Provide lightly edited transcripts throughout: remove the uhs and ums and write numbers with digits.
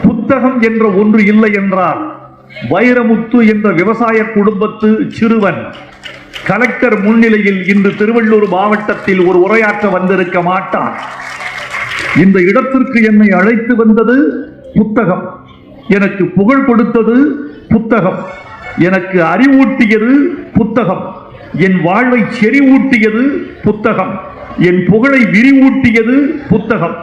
புத்தகம் என்ற ஒன்று இல்லை என்றால் வைரமுத்து என்ற விவசாய குடும்பத்து சிறுவன் கலெக்டர் முன்னிலையில் இன்று திருவள்ளூர் மாவட்டத்தில் ஒரு உரையாற்ற வந்திருக்க மாட்டான். இந்த இடத்திற்கு என்னை அழைத்து வந்தது புத்தகம். எனக்கு புகழ் கொடுத்தது புத்தகம். எனக்கு அறிவூட்டியது புத்தகம். என் வாழ்வை செறிவூட்டியது புத்தகம். என் புகழை விரிவூட்டியது புத்தகம்.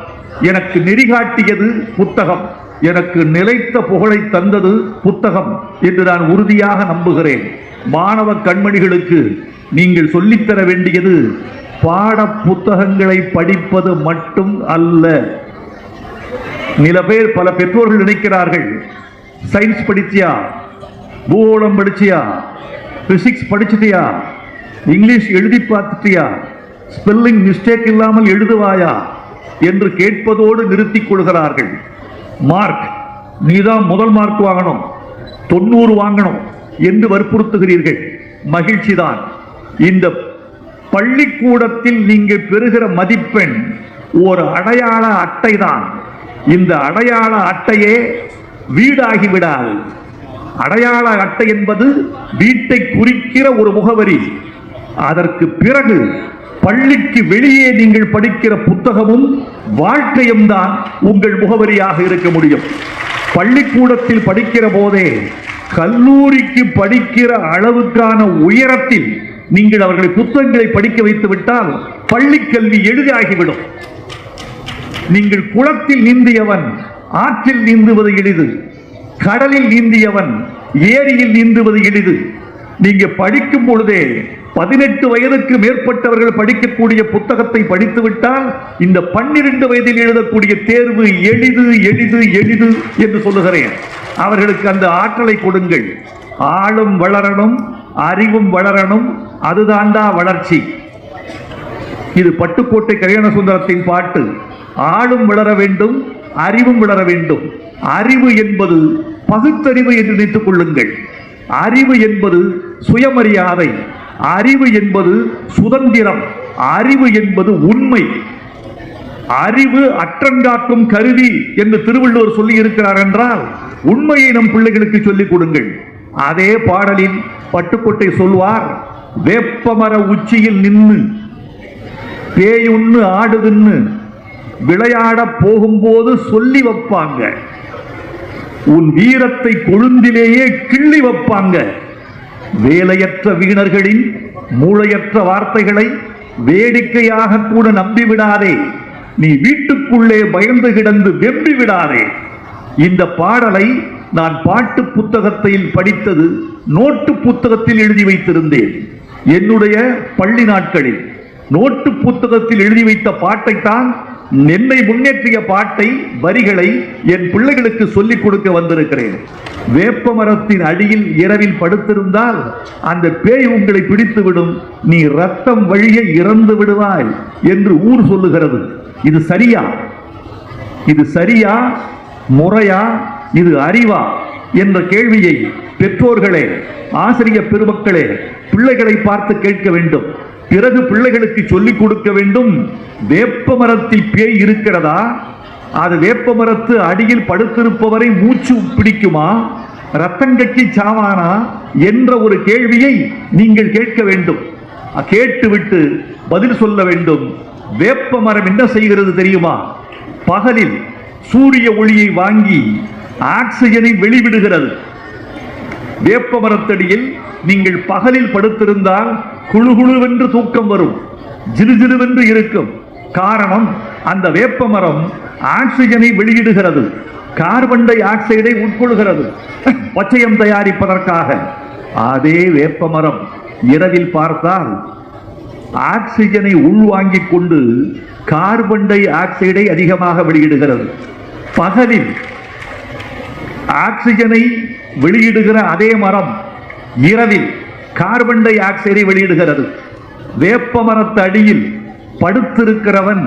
எனக்கு நெறிகாட்டியது புத்தகம். எனக்கு நிலைத்த புகழை தந்தது புத்தகம் என்று நான் உறுதியாக நம்புகிறேன். மாணவ கண்மணிகளுக்கு நீங்கள் சொல்லித்தர வேண்டியது பாட புத்தகங்களை படிப்பது மட்டும் அல்ல. பல பெற்றோர்கள் நினைக்கிறார்கள், சயின்ஸ் படிச்சியா, பூகோளம் படிச்சியா, பிசிக்ஸ் படிச்சிட்டியா, இங்கிலீஷ் எழுதி பார்த்துட்டியா, ஸ்பெல்லிங் மிஸ்டேக் இல்லாமல் எழுதுவாயா என்று கேட்பதோடு நிறுத்திக் கொள்கிறார்கள். மார்க், நீதான் முதல் மார்க் வாங்கணும், 90 வாங்கணும் என்று வற்புறுத்துகிறீர்கள். மகிழ்ச்சிதான். இந்த பள்ளிக்கூடத்தில் நீங்கள் பெறுகிற மதிப்பெண் ஒரு அடையாள அட்டை தான். இந்த அடையாள அட்டையே வீடாகிவிடாது. அடையாள அட்டை என்பது வீட்டை குறிக்கிற ஒரு முகவரி. அதற்கு பிறகு பள்ளிக்கு வெளியே நீங்கள் படிக்கிற புத்தகமும் வாழ்க்கையும் தான் உங்கள் முகவரியாக இருக்க முடியும். பள்ளிக்கூடத்தில் படிக்கிற போதே கல்லூரிக்கு படிக்கிற அளவுக்கான உயரத்தில் நீங்கள் அவர்களை புத்தகங்களை படிக்க வைத்து விட்டால் பள்ளி கல்வி எளிதாகிவிடும். நீங்கள் குளத்தில் நீந்தியவன் ஆற்றில் நீந்துவது எளிது, கடலில் நீந்தியவன் ஏரியில் நீந்துவது எளிது. நீங்க படிக்கும் பொழுதே 18 வயதுக்கு மேற்பட்டவர்கள் படிக்கக்கூடிய புத்தகத்தை படித்துவிட்டால் இந்த 12 வயதில் எழுதக்கூடிய தேர்வு எளிது எளிது எளிது என்று சொல்லுகிறேன். அவர்களுக்கு அந்த ஆற்றலை கொடுங்கள். ஆளும் வளரணும், அறிவும் வளரணும், அதுதாண்டா வளர்ச்சி. இது பட்டுக்கோட்டை கல்யாண சுந்தரத்தின் பாட்டு. ஆளும் வளர வேண்டும், அறிவும் வளர வேண்டும். அறிவு என்பது பகுத்தறிவு என்று நினைத்துக் கொள்ளுங்கள். அறிவு என்பது சுயமரியாதை, அறிவு என்பது சுதந்திரம், அறிவு என்பது உண்மை. அறிவு அற்றங்காக்கும் கருவி என்று திருவள்ளுவர் சொல்லி இருக்கிறார் என்றால் உண்மையை நம் பிள்ளைகளுக்கு சொல்லிக் கொடுங்கள். அதே பாடலில் பட்டுக்கோட்டை சொல்வார், வேப்பமர உச்சியில் நின்று பேயுன்னு ஆடுதுன்னு விளையாட போகும்போது சொல்லி வைப்பாங்க. உன் வீரத்தை கொழுந்திலேயே கிள்ளி வைப்பாங்க. வேலையற்ற வீணர்களின் மூளையற்ற வார்த்தைகளை வேடிக்கையாக கூட நம்பிவிடாதே. நீ வீட்டுக்குள்ளே பயந்து கிடந்து வெம்பி விடாதே. இந்த பாடலை நான் பாட்டு புத்தகத்தில் படித்தது நோட்டு புத்தகத்தில் எழுதி வைத்திருந்தேன். என்னுடைய பள்ளி நாட்களில் நோட்டு புத்தகத்தில் எழுதி வைத்த பாட்டைத்தான், என்னை முன்னேற்றிய பாட்டை வரிகளை என் பிள்ளைகளுக்கு சொல்லிக் கொடுக்க வந்திருக்கிறேன். வேப்ப மரத்தின் அடியில் இரவில் படுத்திருந்தால் அந்த பேய் உங்களை பிடித்துவிடும், நீ ரத்தம் வழிய இறந்து விடுவாய் என்று ஊர் சொல்லுகிறது. இது சரியா? இது சரியா, முறையா, இது அறிவா என்ற கேள்வியை பெற்றோர்களே, ஆசிரியர் பெருமக்களே பிள்ளைகளை பார்த்து கேட்க வேண்டும். பிறகு பிள்ளைகளுக்கு சொல்லிக் கொடுக்க வேண்டும். வேப்ப மரத்தில் பேய் இருக்கிறதா? அது வேப்ப மரத்து அடியில் படுத்திருப்பவரை மூச்சு பிடிக்குமா, ரத்தங்கட்டி சாவானா என்ற ஒரு கேள்வியை நீங்கள் கேட்க வேண்டும். கேட்டுவிட்டு பதில் சொல்ல வேண்டும். வேப்ப மரம் என்ன செய்கிறது தெரியுமா? பகலில் சூரிய ஒளியை வாங்கி ஆக்சிஜனை வெளிவிடுகிறது. வேப்ப மரத்தடியில் நீங்கள் பகலில் படுத்திருந்தால் குழுகுழுவென்று தூக்கம் வரும், ஜிறுஜிறுவென்று இருக்கும். காரணம், அந்த வேப்ப மரம் ஆக்சிஜனை வெளியிடுகிறது, கார்பன் டை ஆக்சைடை உட்கொள்கிறது பச்சையம் தயாரிப்பதற்காக. அதே வேப்ப மரம் இரவில் பார்த்தால் ஆக்சிஜனை உள்வாங்கிக் கொண்டு கார்பன் டை ஆக்சைடை அதிகமாக வெளியிடுகிறது. பகலில் ஆக்சிஜனை வெளியிடுகிற அதே மரம் இரவில் கார்பன் டை ஆக்சைடை வெளியிடுகிறது. வேப்ப மரத்து அடியில் படுத்திருக்கிறவன்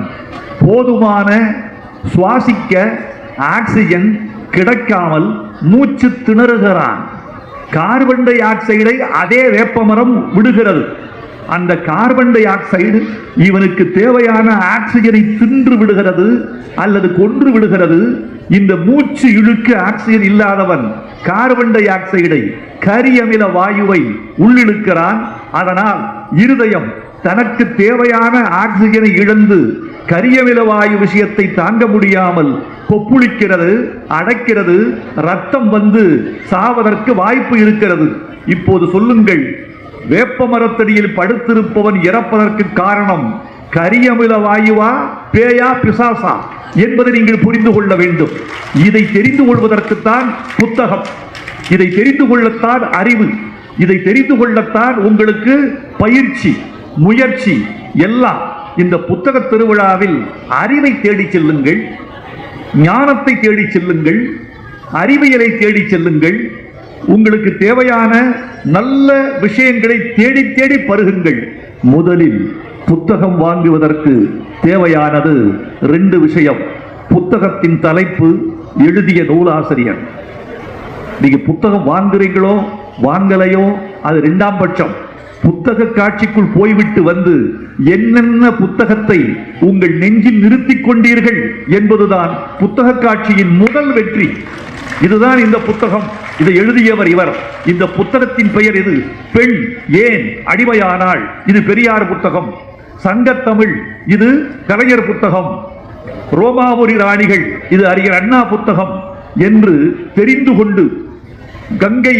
போதுமான சுவாசிக்க ஆக்சிஜன் கிடைக்காமல் மூச்சு திணறுகிறான். கார்பன் டை ஆக்சைடை அதே வேப்ப மரம் விடுகிறது. அந்த கார்பன் டை ஆக்சைடு இவனுக்கு தேவையான ஆக்சிஜனை தின்று விடுகிறது அல்லது கொன்று விடுகிறது. இந்த மூச்சு இழுக்க ஆக்சிஜன் இல்லாதவன் கார்பன் டை ஆக்சைடை கரியமில வாயுவை உள்ளிழுக்கிறான். அதனால் இருதயம் தனக்கு தேவையான ஆக்சிஜனை இழந்து கரியமில வாயு விஷயத்தை தாங்க முடியாமல் கொப்புளிக்கிறது, அடைக்கிறது, ரத்தம் வந்து சாவதற்கு வாய்ப்பு இருக்கிறது. இப்போது சொல்லுங்கள், வேப்ப மரத்தடியில் படுத்திருப்பவன் இறப்பதற்கு காரணம் கரியமில வாயுவா, பேயா, பிசாசா என்பதை நீங்கள் புரிந்து கொள்ள வேண்டும். இதை தெரிந்து கொள்வதற்குத்தான் புத்தகம், இதை தெரிந்து கொள்ளத்தான் அறிவு, இதை தெரிந்து கொள்ளத்தான் உங்களுக்கு பயிற்சி, முயற்சி எல்லாம். இந்த புத்தக திருவிழாவில் அறிவை தேடி செல்லுங்கள், ஞானத்தை தேடி செல்லுங்கள், அறிவியலை தேடி செல்லுங்கள். உங்களுக்கு தேவையான நல்ல விஷயங்களை தேடி தேடி பருகுங்கள். முதலில் புத்தகம் வாங்குவதற்கு தேவையானது 2 விஷயம். புத்தகத்தின் தலைப்பு, எழுதிய நூலாசிரியர். நீங்க புத்தகம் வாங்குறீங்களோ வாங்கலையோ அது 2ஆம் பட்சம். புத்தக காட்சிக்குள் போய்விட்டு வந்து என்னென்ன புத்தகத்தை உங்கள் நெஞ்சில் நிறுத்திக் கொண்டீர்கள் என்பதுதான் புத்தக காட்சியின் முதல் வெற்றி. இதுதான் இந்த புத்தகம், இதை எழுதியவர் இவர். இந்த புத்தகத்தின் பெயர் இது. பெண் ஏன் அடிமையானாள், இது பெரியார் புத்தகம். சங்கத்தமிழ், இது கலைஞர் புத்தகம். ரோமாபுரி ராணிகள், இது அறிஞர் அண்ணா புத்தகம் என்று தெரிந்து கொண்டு, கங்கை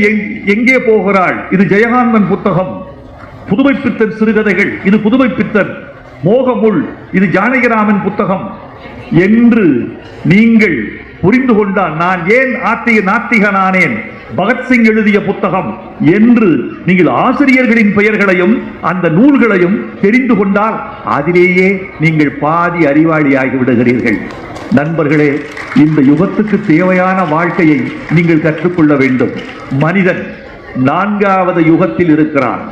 எங்கே போகிறாள், இது ஜெயகாந்தன் புத்தகம். புதுமை பித்தன் சிறுகதைகள், இது புதுமை பித்தன். மோகமுள், இது ஜானகிராமன் புத்தகம் என்று நீங்கள் புரிந்து கொண்டால், நான் ஏன் நாத்திகனானேன், பகத்சிங் எழுதிய புத்தகம் என்று நீங்கள் ஆசிரியர்களின் பெயர்களையும் அந்த நூல்களையும் தெரிந்து கொண்டால் அதிலேயே நீங்கள் பாதி அறிவாளியாகி விடுகிறீர்கள். நண்பர்களே, இந்த யுகத்துக்கு தேவையான வாழ்க்கையை நீங்கள் கற்றுக்கொள்ள வேண்டும். மனிதன் 4வது யுகத்தில் இருக்கிறான்.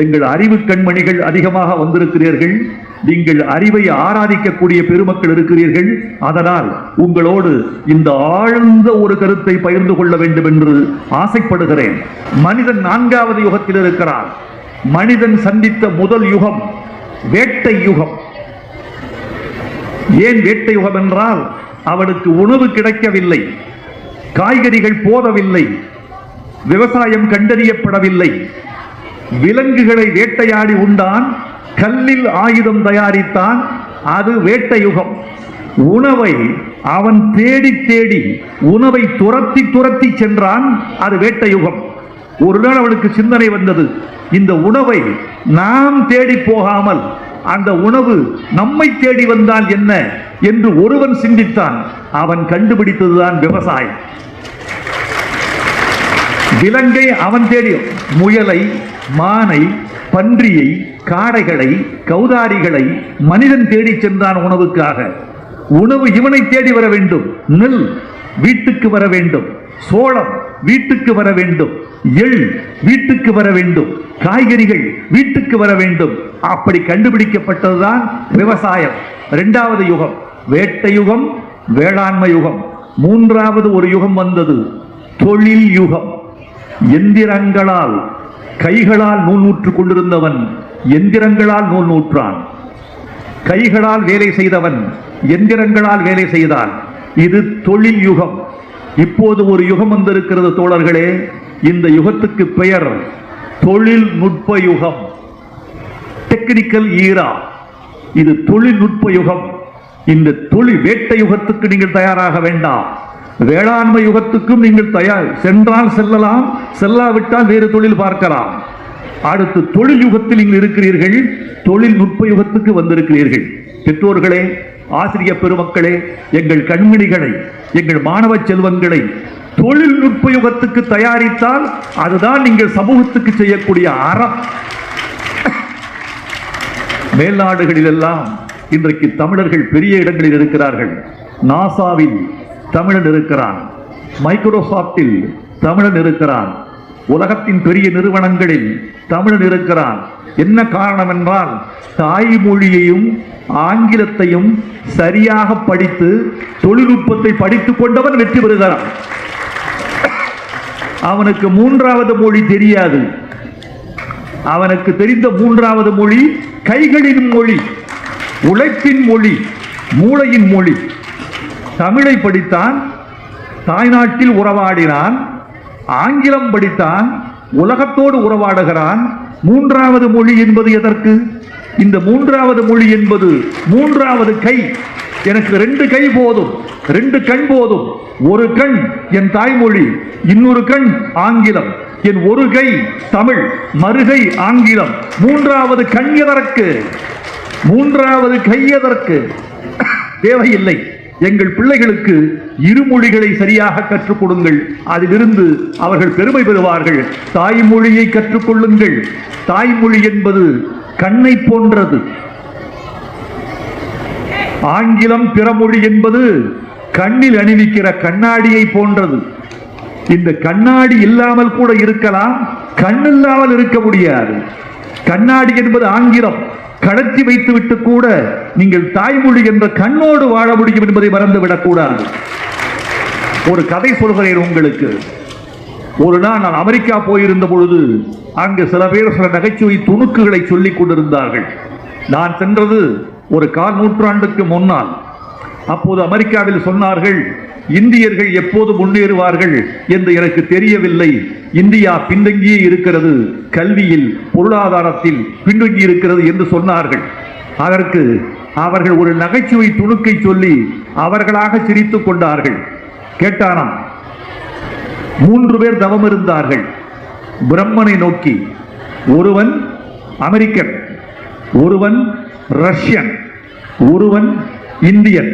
எங்கள் அறிவு கண்மணிகள் அதிகமாக வந்திருக்கிறீர்கள். நீங்கள் அறிவை ஆராதிக்கக்கூடிய பெருமக்கள் இருக்கிறீர்கள். அதனால் உங்களோடு இந்த ஆழ்ந்த ஒரு கருத்தை பகிர்ந்து கொள்ள வேண்டும் என்று ஆசைப்படுகிறேன். மனிதன் 4வது யுகத்தில் இருக்கிறான். மனிதன் சந்தித்த முதல் யுகம் வேட்டை யுகம். ஏன் வேட்டை யுகம் என்றால், அவனுக்கு உணவு கிடைக்கவில்லை, காய்கறிகள் போதவில்லை, விவசாயம் கண்டறியப்படவில்லை, விலங்குகளை வேட்டையாடி உண்டான், கல்லில் ஆயுதம் தயாரித்தான். அது வேட்டை யுகம். உணவை அவன் தேடி தேடி உணவை துரத்தி துரத்தி சென்றான். அது வேட்டை யுகம். ஒரு நாள் அவனுக்கு சிந்தனை வந்தது, இந்த உணவை நாம் தேடி போகாமல் அந்த உணவு நம்மை தேடி வந்தால் என்ன என்று ஒருவன் சிந்தித்தான். அவன் கண்டுபிடித்ததுதான் விவசாயம். விலங்கை அவன் தேடி, முயலை, மானை, பன்றியை, காடைகளை, கௌதாரிகளை மனிதன் தேடி சென்றான் உணவுக்காக. உணவு இவனை தேடி வர வேண்டும். நெல் வீட்டுக்கு வர வேண்டும், சோளம் வீட்டுக்கு வர வேண்டும், எள் வீட்டுக்கு வர வேண்டும், காய்கறிகள் வீட்டுக்கு வர வேண்டும். அப்படி கண்டுபிடிக்கப்பட்டதுதான் விவசாயம். 2வது யுகம் வேட்டை யுகம், வேளாண்மை யுகம். 3வது ஒரு யுகம் வந்தது, தொழில் யுகம். எந்திரங்களால், கைகளால் நூல் நூற்றுக் கொண்டிருந்தவன் எந்திரங்களால் நூல் நூற்றான். கைகளால் வேலை செய்தவன் எந்திரங்களால் வேலை செய்தான். இது தொழில் யுகம். இப்போது ஒரு யுகம் வந்திருக்கிறது தோழர்களே. இந்த யுகத்துக்கு பெயர் தொழில்நுட்ப யுகம், டெக்னிக்கல் ஈரா. இது தொழில்நுட்ப யுகம். இந்த வேட்டை யுகத்துக்கு நீங்கள் தயாராக வேண்டாம். வேளாண்மை யுகத்துக்கும் நீங்கள் தயார், சென்றால் செல்லலாம், செல்லாவிட்டால் வேறு தொழில் பார்க்கலாம். அடுத்து தொழில் யுகத்தில் நீங்கள் இருக்கிறீர்கள், தொழில்நுட்ப யுகத்துக்கு வந்திருக்கிறீர்கள். பெற்றோர்களே, ஆசிரியர் பெருமக்களே, எங்கள் கண்மணிகளை, எங்கள் மாணவ செல்வங்களை தொழில்நுட்ப யுகத்துக்கு தயாரித்தால் அதுதான் நீங்கள் சமூகத்துக்கு செய்யக்கூடிய அறம். மேல்நாடுகளில் எல்லாம் இன்றைக்கு தமிழர்கள் பெரிய இடங்களில் இருக்கிறார்கள். நாசாவில் தமிழன் இருக்கிறான், மைக்ரோசாப்டில் தமிழன் இருக்கிறான், உலகத்தின் பெரிய நிறுவனங்களில் தமிழன் இருக்கிறான். என்ன காரணம் என்றால், தாய்மொழியையும் ஆங்கிலத்தையும் சரியாக படித்து தொழில்நுட்பத்தை படித்துக் கொண்டவன் வெற்றி பெறுகிறான். அவனுக்கு 3வது மொழி தெரியாது. அவனுக்கு தெரிந்த மூன்றாவது மொழி கைகளின் மொழி, உழைப்பின் மொழி, மூளையின் மொழி. தமிழை படித்தான், தாய்நாட்டில் உறவாடினான். ஆங்கிலம் படித்தான், உலகத்தோடு உறவாடுகிறான். மூன்றாவது மொழி என்பது எதற்கு? இந்த மூன்றாவது மொழி என்பது மூன்றாவது கை. எனக்கு 2 கை போதும், 2 கண் போதும். ஒரு கண் என் தாய்மொழி, இன்னொரு கண் ஆங்கிலம். என் ஒரு கை தமிழ், மறுகை ஆங்கிலம். மூன்றாவது கண் எதற்கு? மூன்றாவது கை எதற்கு? தேவையில்லை. எங்கள் பிள்ளைகளுக்கு இருமொழிகளை சரியாக கற்றுக் கொடுங்கள். அதிலிருந்து அவர்கள் பெருமை பெறுவார்கள். தாய்மொழியை கற்றுக்கொள்ளுங்கள். தாய்மொழி என்பது கண்ணை போன்றது. ஆங்கிலம் பிறமொழி என்பது கண்ணில் அணிவிக்கிற கண்ணாடியை போன்றது. இந்த கண்ணாடி இல்லாமல் கூட இருக்கலாம், கண் இல்லாமல் இருக்க முடியாது. கண்ணாடி என்பது ஆங்கிலம். கடத்தி வைத்துவிட்டு கூட நீங்கள் தாய்மொழி என்ற கண்ணோடு வாழ முடியும் என்பதை மறந்துவிடக் கூடாது. ஒரு கதை சொல்கிறேன் உங்களுக்கு. ஒரு நாள் நான் அமெரிக்கா போயிருந்த பொழுது அங்கு சில பேர் சில நகைச்சுவை துணுக்குகளை சொல்லிக் கொண்டிருந்தார்கள். நான் சென்றது ஒரு 1/4 நூற்றாண்டுக்கு முன்னால். அப்போது அமெரிக்காவில் சொன்னார்கள், இந்தியர்கள் எப்போது முன்னேறுவார்கள் என்று எனக்கு தெரியவில்லை. இந்தியா பின்தங்கியே இருக்கிறது, கல்வியில் பொருளாதாரத்தில் பின்தங்கி இருக்கிறது என்று சொன்னார்கள். அதற்கு அவர்கள் ஒரு நகைச்சுவை துணுக்கை சொல்லி அவர்களாக சிரித்துக் கொண்டார்கள். கேட்டானாம், 3 பேர் தவம் இருந்தார்கள் பிரம்மனை நோக்கி. ஒருவன் அமெரிக்கன், ஒருவன் ரஷ்யன், ஒருவன் இந்தியன்.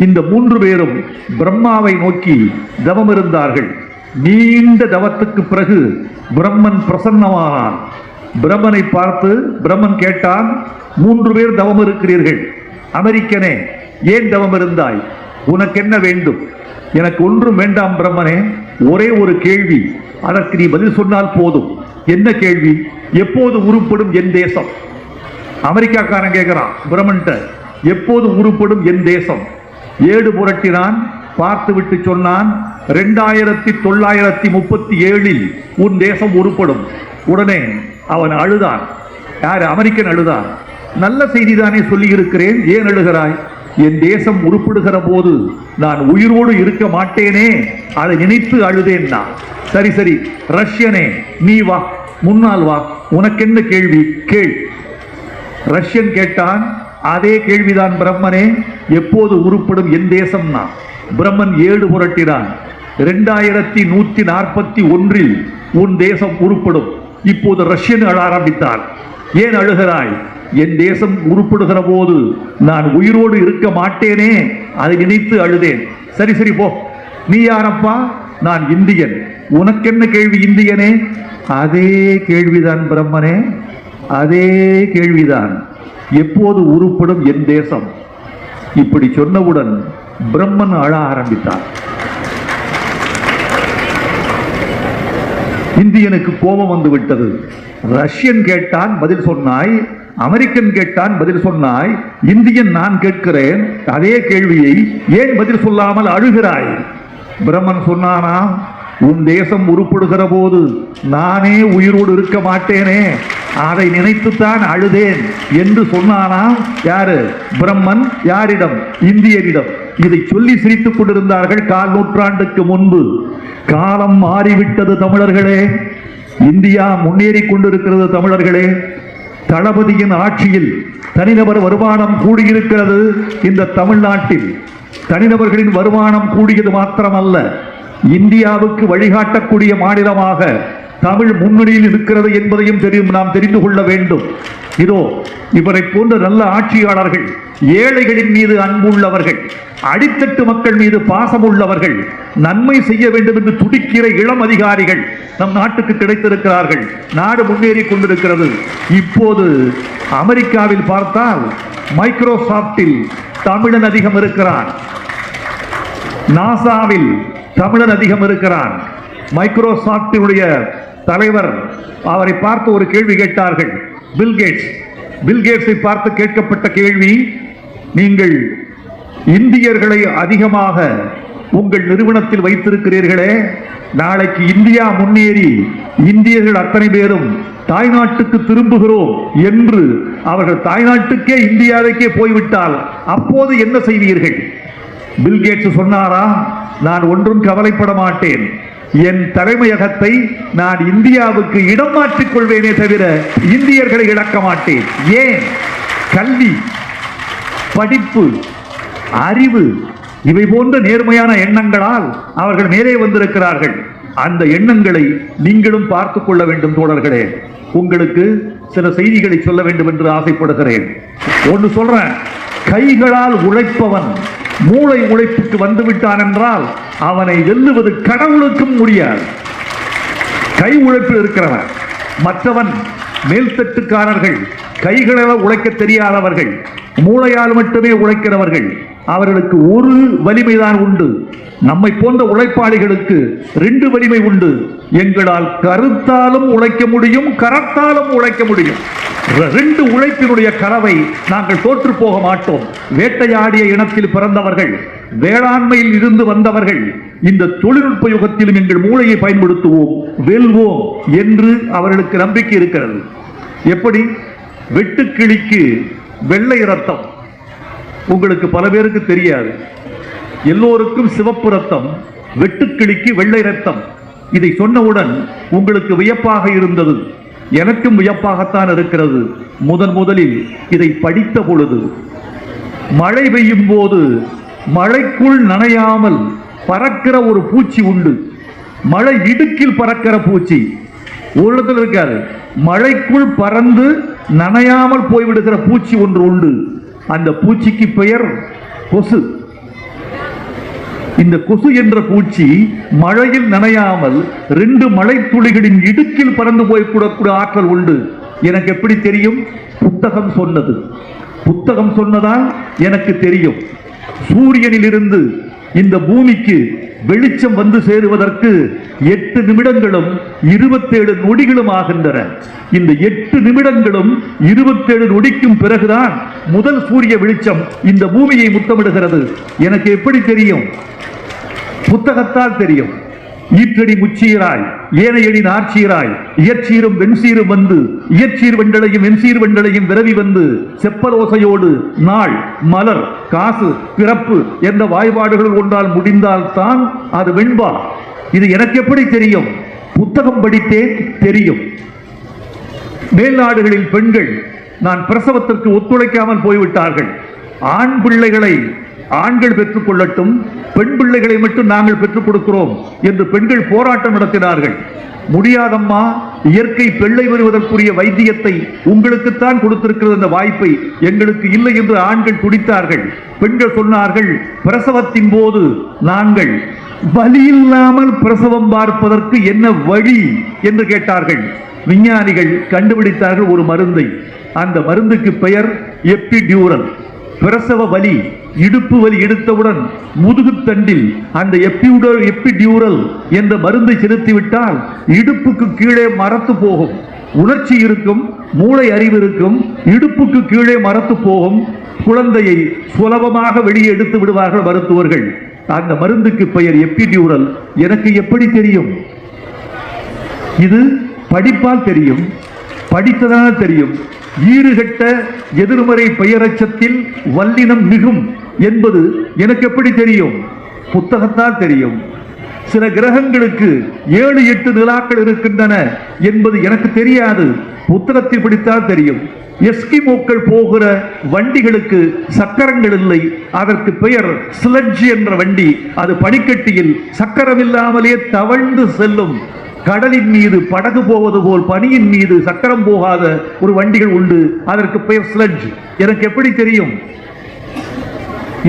இந்த 3 பேரும் பிரம்மாவை நோக்கி தவம் இருந்தார்கள். நீண்ட தவத்துக்கு பிறகு பிரம்மன் பிரசன்னமானான். பிரம்மனை பார்த்து பிரம்மன் கேட்டான், 3 பேர் தவம் இருக்கிறீர்கள், அமெரிக்கனே ஏன் தவம் இருந்தாய்? உனக்கு என்ன வேண்டும்? எனக்கு ஒன்றும் வேண்டாம் பிரம்மனே, ஒரே ஒரு கேள்வி, அதற்கு நீ பதில் சொன்னால் போதும். என்ன கேள்வி? எப்போது உருப்படும் என் தேசம்? அமெரிக்காக்காரன் கேட்கிறான் பிரம்மன்ட்ட, எப்போது உருப்படும் என் தேசம்? ஏடு புரட்டினான், பார்த்து விட்டு சொன்னான், 2937 உன் தேசம் உருப்படும். உடனே அவன் அழுதான். யார்? அமெரிக்கன் அழுதான். நல்ல செய்திதானே சொல்லி இருக்கிறேன், ஏன் அழுகிறாய்? என் தேசம் உருப்படுகிற போது நான் உயிரோடு இருக்க மாட்டேனே, அதை நினைத்து அழுதேன் நான். சரி சரி ரஷ்யனே, நீ வா, முன்னால் வா, உனக்கு என்ன கேள்வி கேள். ரஷ்யன் கேட்டான், அதே கேள்விதான் பிரம்மனே, எப்போது உருப்படும் என் தேசம்னா? பிரம்மன் ஏடு புரட்டினான். 2141 உன் தேசம் உருப்படும். இப்போது ரஷ்யன் அழ ஆரம்பித்தான். ஏன் அழுகிறாய்? என் தேசம் உருப்படுகிற போது நான் உயிரோடு இருக்க மாட்டேனே, அதை நினைத்து அழுதேன். சரி சரி போ, நீ யாரப்பா? நான் இந்தியன். உனக்கென்ன கேள்வி இந்தியனே? அதே கேள்விதான் பிரம்மனே, அதே கேள்விதான், எப்போது உருப்படும் என் தேசம்? இப்படி சொன்னவுடன் பிரம்மன் அழ ஆரம்பித்தார். இந்தியனுக்கு கோபம் வந்து விட்டது. ரஷ்யன் கேட்டான், பதில் சொன்னாய். அமெரிக்கன் கேட்டான், பதில் சொன்னாய். இந்தியன் நான் கேட்கிறேன் அதே கேள்வியை, ஏன் பதில் சொல்லாமல் அழுகிறாய்? பிரம்மன் சொன்னானா, உன் தேசம் உருப்படுகிற போது நானே உயிரோடு இருக்க மாட்டேனே, அதை நினைத்துத்தான் அழுதேன் என்று சொன்னானா? யாரு? பிரம்மன். யாரிடம்? இந்தியரிடம். இதை சொல்லி சிரித்துக் கொண்டிருந்தார்கள் 1/4 நூற்றாண்டுக்கு முன்பு. காலம் மாறிவிட்டது தமிழர்களே, இந்தியா முன்னேறி கொண்டிருக்கிறது தமிழர்களே. தளபதியின் ஆட்சியில் தனிநபர் வருமானம் கூடியிருக்கிறது. இந்த தமிழ்நாட்டில் தனிநபர்களின் வருமானம் கூடியது மாத்திரமல்ல, இந்தியாவுக்கு வழிகாட்டக்கூடிய மாநிலமாக தமிழ் முன்னணியில் இருக்கிறது என்பதையும் நாம் தெரிந்து கொள்ள வேண்டும். இதோ இவரை போன்ற நல்ல ஆட்சியாளர்கள், ஏழைகளின் மீது அன்புள்ளவர்கள், அடித்தட்டு மக்கள் மீது பாசம் உள்ளவர்கள், நன்மை செய்ய வேண்டும் என்று துடிக்கிற இளம் அதிகாரிகள் நம் நாட்டுக்கு கிடைத்திருக்கிறார்கள். நாடு முன்னேறி கொண்டிருக்கிறது. இப்போது அமெரிக்காவில் பார்த்தால் மைக்ரோசாப்டில் தமிழன் அதிகம் இருக்கிறான், நாசாவில் தமிழன் அதிகம் இருக்கிறான். மைக்ரோசாப்டினுடைய தலைவர், அவரை பார்த்து ஒரு கேள்வி கேட்டார்கள். பில்கேட்ஸை பார்த்து கேட்கப்பட்ட கேள்வி, நீங்கள் இந்தியர்களை அதிகமாக உங்கள் நிறுவனத்தில் வைத்திருக்கிறீர்களே, நாளைக்கு இந்தியா முன்னேறி இந்தியர்கள் அத்தனை பேரும் தாய்நாட்டுக்கு திரும்புகிறோம் என்று அவர்கள் தாய்நாட்டுக்கே இந்தியாவுக்கே போய்விட்டால் அப்போது என்ன செய்வீர்கள்? பில்கேட்ஸ் சொன்னாரா, நான் ஒன்றும் கவலைப்பட மாட்டேன், என் தலைமையகத்தை நான் இந்தியாவுக்கு இடம் மாற்றிக் கொள்வேனே தவிர இந்தியர்களை இழக்க மாட்டேன். ஏன்? கல்வி, படிப்பு, அறிவு, இவை போன்ற நேர்மையான எண்ணங்களால் அவர்கள் மேலே வந்திருக்கிறார்கள். அந்த எண்ணங்களை நீங்களும் பார்த்துக் கொள்ள வேண்டும் தோழர்களே. உங்களுக்கு சில செய்திகளை சொல்ல வேண்டும் என்று ஆசைப்படுகிறேன். ஒன்று சொல்றேன், கைகளால் உழைப்பவன் மூளை உழைப்புக்கு வந்துவிட்டான் என்றால் அவனை வெல்லுவது கடவுளுக்கும் முடியாது. கை உழைப்பில் இருக்கிறவன். மற்றவன் மேல்தட்டுக்காரர்கள், கைகளால் உழைக்க தெரியாதவர்கள், மூளையால் மட்டுமே உழைக்கிறவர்கள், அவர்களுக்கு ஒரு வலிமைதான் உண்டு. நம்மை போன்ற உழைப்பாளிகளுக்கு 2 வலிமை உண்டு. எங்களால் கருத்தாலும் உழைக்க முடியும், கரத்தாலும் உழைக்க முடியும். 2 உழைப்பினுடைய கலவை. நாங்கள் தோற்று போக மாட்டோம். வேட்டையாடிய இனத்தில் பிறந்தவர்கள், வேளாண்மையில் இருந்து வந்தவர்கள். இந்த தொழில்நுட்ப யுகத்திலும் எங்கள் மூளையை பயன்படுத்துவோம், வெல்வோம் என்று அவர்களுக்கு நம்பிக்கை இருக்கிறது. எப்படி? வெட்டுக்கிளிக்கு வெள்ளை ரத்தம் உங்களுக்கு பல பேருக்கு தெரியாது. எல்லோருக்கும் சிவப்பு ரத்தம், வெட்டுக்கிளிக்கு வெள்ளை ரத்தம். இதை சொன்னவுடன் உங்களுக்கு வியப்பாக இருந்தது. எனக்கும் வியப்பாகத்தான் இருக்கிறது. முதலில் இதை படித்த பொழுது, மழை பெய்யும் போது மழைக்குள் நனையாமல் பறக்கிற ஒரு பூச்சி உண்டு. மழை இடுக்கில் பறக்கிற பூச்சி ஒரு இடத்துல இருக்காது. மழைக்குள் பறந்து நனையாமல் போய்விடுகிற பூச்சி ஒன்று உண்டு. அந்த பூச்சிக்கு பெயர் கொசு. இந்த கொசு என்ற பூச்சி மழையில் நனையாமல் 2 மழை துளிகளின் இடுக்கில் பறந்து போய்க்கூடக்கூடிய ஆற்றல் உண்டு. எனக்கு எப்படி தெரியும்? புத்தகம் சொன்னது. புத்தகம் சொன்னதால் எனக்கு தெரியும். சூரியனில் இருந்து இந்த பூமிக்கு வெளிச்சம் வந்து சேருவதற்கு 8 நிமிடங்களும் 27 நொடிகளும் ஆகின்றன. இந்த 8 நிமிடங்களும் 27 நொடிக்கும் பிறகுதான் முதல் சூரிய வெளிச்சம் இந்த பூமியை முத்தமிடுகிறது. எனக்கு எப்படி தெரியும்? புத்தகத்தால் தெரியும். ஈற்றடி முச்சீராய் ஏனையடி நாற்சீராய் இயற்சீரும் வெண்சீரும் வந்து இயற்சீர் வெண்டளையும் வெண்சீர் வெண்டளையும் விரவி வந்து செப்பலோசையோடு நாள் மலர் காசு பிறப்பு என்ற வாய்பாடுகள் ஒன்றால் முடிந்தால் தான் அது வெண்பா. இது எனக்கு எப்படி தெரியும்? புத்தகம் படித்தேன், தெரியும். மேல்நாடுகளில் பெண்கள் நான் பிரசவத்திற்கு ஒத்துழைக்காமல் போய்விட்டார்கள். ஆண் பிள்ளைகளை ஆண்கள் பெற்றுக் கொள்ளட்டும், பெண் பிள்ளைகளை மட்டும் நாங்கள் பெற்றுக் கொடுக்கிறோம் என்று பெண்கள் போராட்டம் நடத்தினார்கள். முடியாதம்மா, இயற்கை பிள்ளை வருவதற்குரிய வைத்தியத்தை உங்களுக்குத்தான் கொடுத்திருக்கிறது, அந்த வாய்ப்பை எங்களுக்கு இல்லை என்று ஆண்கள் துடித்தார்கள். பெண்கள் சொன்னார்கள், பிரசவத்தின் போது நாங்கள் வலி இல்லாமல் பிரசவம் பார்ப்பதற்கு என்ன வழி என்று கேட்டார்கள். விஞ்ஞானிகள் கண்டுபிடித்தார்கள் ஒரு மருந்தை. அந்த மருந்துக்கு பெயர் எப்பிடியூரல். பிரசவ வலி, இடுப்பு வலி எடுத்தவுடன் முதுகுத்தண்டில் அந்த எப்பிடியூரல் என்ற மருந்தை செலுத்திவிட்டால் இடுப்புக்கு கீழே மரத்து போகும். உணர்ச்சி இருக்கும், மூளை அறிவு இருக்கும், இடுப்புக்கு கீழே மரத்து போகும். குழந்தையை சுலபமாக வெளியே எடுத்து விடுவார்கள் மருத்துவர்கள். அந்த மருந்துக்கு பெயர் எப்பிடியூரல். எனக்கு எப்படி தெரியும்? இது படிப்பால் தெரியும், படித்ததால் தெரியும். ஈறுகட்ட எதிர்மறை பெயரச்சத்தில் வல்லினம் மிகும் என்பது எனக்கு எப்படி தெரியும்? புத்தகத்தால் தெரியும். சில கிரகங்களுக்கு 7-8 நிலாக்கள் இருக்கின்றன என்பது எனக்கு தெரியாது, புத்தகத்தில் படித்தால் தெரியும். எஸ்கிமோக்கள் போகிற வண்டிகளுக்கு சக்கரங்கள் இல்லை, அதற்கு பெயர் ஸ்லட்ஜ் என்ற வண்டி. அது பனிக்கட்டியில் சக்கரம் இல்லாமலே தவழ்ந்து செல்லும். கடலின் மீது படகு போவது போல் பனியின் மீது சக்கரம் போகாத ஒரு வண்டிகள் உண்டு, அதற்கு பெயர் ஸ்லட்ஜ். எனக்கு எப்படி தெரியும்?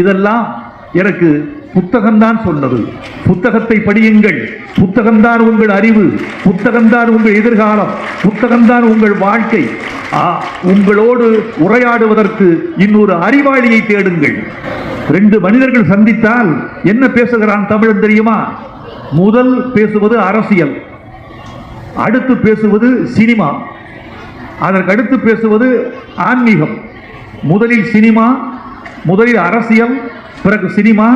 இதெல்லாம் எனக்கு புத்தகம்தான் சொன்னது. புத்தகத்தை படியுங்கள். புத்தகம்தான் உங்கள் அறிவு, புத்தகம்தான் உங்கள் எதிர்காலம், புத்தகம்தான் உங்கள் வாழ்க்கை. உங்களோடு உரையாடுவதற்கு இன்னொரு அறிவாளியை தேடுங்கள். 2 மனிதர்கள் சந்தித்தால் என்ன பேசுகிறான் தமிழன் தெரியுமா? முதல் பேசுவது அரசியல், அடுத்து பேசுவது சினிமா, அதற்கு அடுத்து பேசுவது ஆன்மீகம். முதலில் சினிமா, முதலில் அரசியல், பிறகு சினிமா,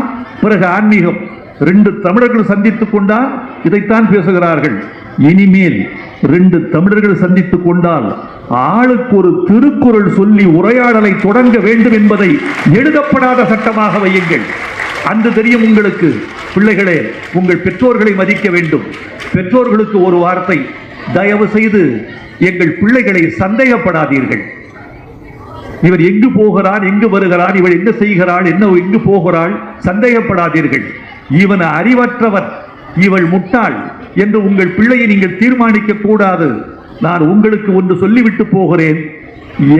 பிறகு ஆன்மீகம். 2 தமிழர்கள் சந்தித்துக் கொண்டால் இதைத்தான் பேசுகிறார்கள். இனிமேல் 2 தமிழர்கள் சந்தித்துக் கொண்டால் ஆளுக்கு ஒரு திருக்குறள் சொல்லி உரையாடலை தொடங்க வேண்டும் என்பதை எழுதப்படாத சட்டமாக வையுங்கள். அன்று தெரியும் உங்களுக்கு. பிள்ளைகளே, உங்கள் பெற்றோர்களை மதிக்க வேண்டும். பெற்றோர்களுக்கு ஒரு வார்த்தை, தயவு செய்து எங்கள் பிள்ளைகளை சந்தேகப்படாதீர்கள். இவர் எங்கு போகிறார், எங்கு வருகிறார், இவள் என்ன செய்கிறாள், எங்கு போகிறாள், சந்தேகப்படாதீர்கள். இவன் அறிவற்றவன், இவள் முட்டாள் என்று உங்கள் பிள்ளையை நீங்கள் தீர்மானிக்க கூடாது. நான் உங்களுக்கு ஒன்று சொல்லிவிட்டு போகிறேன்.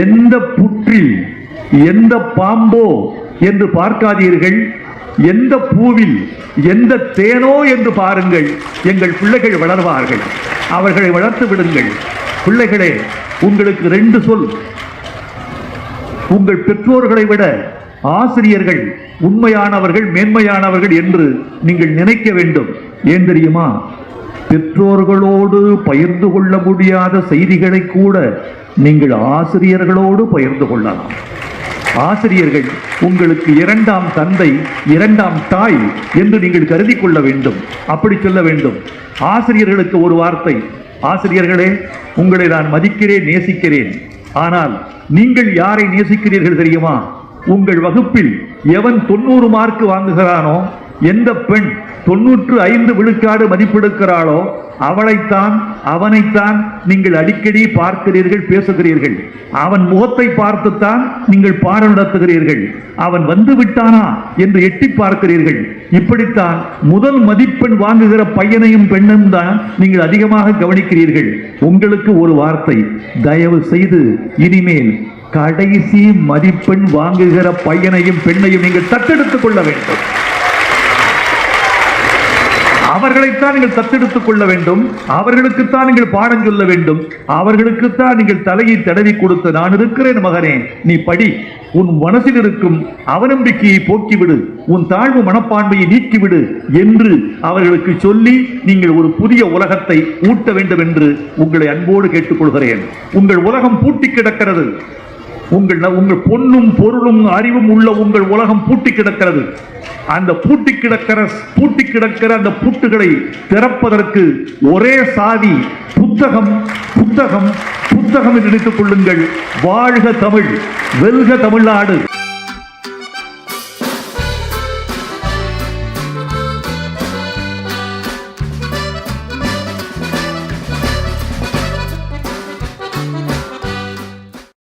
எந்த புற்றில் எந்த பாம்போ என்று பார்க்காதீர்கள், எந்த பூவில் எந்த தேனோ என்று பாருங்கள். எங்கள் பிள்ளைகள் வளர்வார்கள். அவர்களை வளர்த்து விடுங்கள். பிள்ளைகளே, உங்களுக்கு 2 சொல். உங்கள் பெற்றோர்களை விட ஆசிரியர்கள் உண்மையானவர்கள், மேன்மையானவர்கள் என்று நீங்கள் நினைக்க வேண்டும். ஏன் தெரியுமா? பெற்றோர்களோடு பகிர்ந்து கொள்ள முடியாத செய்திகளை கூட நீங்கள் ஆசிரியர்களோடு பகிர்ந்து கொள்ளலாம். ஆசிரியர்கள் உங்களுக்கு 2ஆம் தந்தை, 2ஆம் தாய் என்று நீங்கள் கருதி கொள்ள வேண்டும். அப்படி சொல்ல வேண்டும். ஆசிரியர்களுக்கு ஒரு வார்த்தை, ஆசிரியர்களே, உங்களை நான் மதிக்கிறேன், நேசிக்கிறேன். ஆனால் நீங்கள் யாரை நேசிக்கிறீர்கள் தெரியுமா? உங்கள் வகுப்பில் எவன் 90 மார்க் வாங்குகிறானோ, எந்த பெண் 95 விழுக்காடு மதிப்பெடுக்கிறாளோ அவளைத்தான், அவனைத்தான் நீங்கள் அடிக்கடி பார்க்கிறீர்கள், பேசுகிறீர்கள். அவன் முகத்தை பார்த்துத்தான் நீங்கள் பாடம் நடத்துகிறீர்கள். அவன் வந்து விட்டானா என்று எட்டி பார்க்கிறீர்கள். இப்படித்தான் முதல் மதிப்பெண் வாங்குகிற பையனையும் பெண்ணும் தான் நீங்கள் அதிகமாக கவனிக்கிறீர்கள். உங்களுக்கு ஒரு வார்த்தை, தயவு செய்து இனிமேல் கடைசி மதிப்பெண் வாங்குகிற பையனையும் பெண்ணையும் நீங்கள் தத்தெடுத்துக் கொள்ள வேண்டும். அவர்களைத்தான் நீங்கள் தத்தெடுத்துக் கொள்ள வேண்டும். அவர்களுக்குத்தான் நீங்கள் பாடம் சொல்ல வேண்டும். அவர்களுக்குத்தான் நீங்கள் தலையை தடவி கொடுத்து, நான் இருக்கிறேன் மகனே, நீ படி, உன் மனசில் இருக்கும் அவநம்பிக்கையை போக்கிவிடு, உன் தாழ்வு மனப்பான்மையை நீக்கிவிடு என்று அவர்களுக்கு சொல்லி நீங்கள் ஒரு புதிய உலகத்தை ஊட்ட வேண்டும் என்று உங்களை அன்போடு கேட்டுக்கொள்கிறேன். உங்கள் உலகம் பூட்டி கிடக்கிறது. உங்கள் பொன்னும் பொருளும் அறிவும் உள்ள உங்கள் உலகம் பூட்டி கிடக்கிறது. அந்த பூட்டி கிடக்கிற அந்த பூட்டுகளை திறப்பதற்கு ஒரே சாவி புத்தகம், புத்தகம், புத்தகம் என்று நினைத்துக் கொள்ளுங்கள். வாழ்க தமிழ், வெல்க தமிழ்நாடு.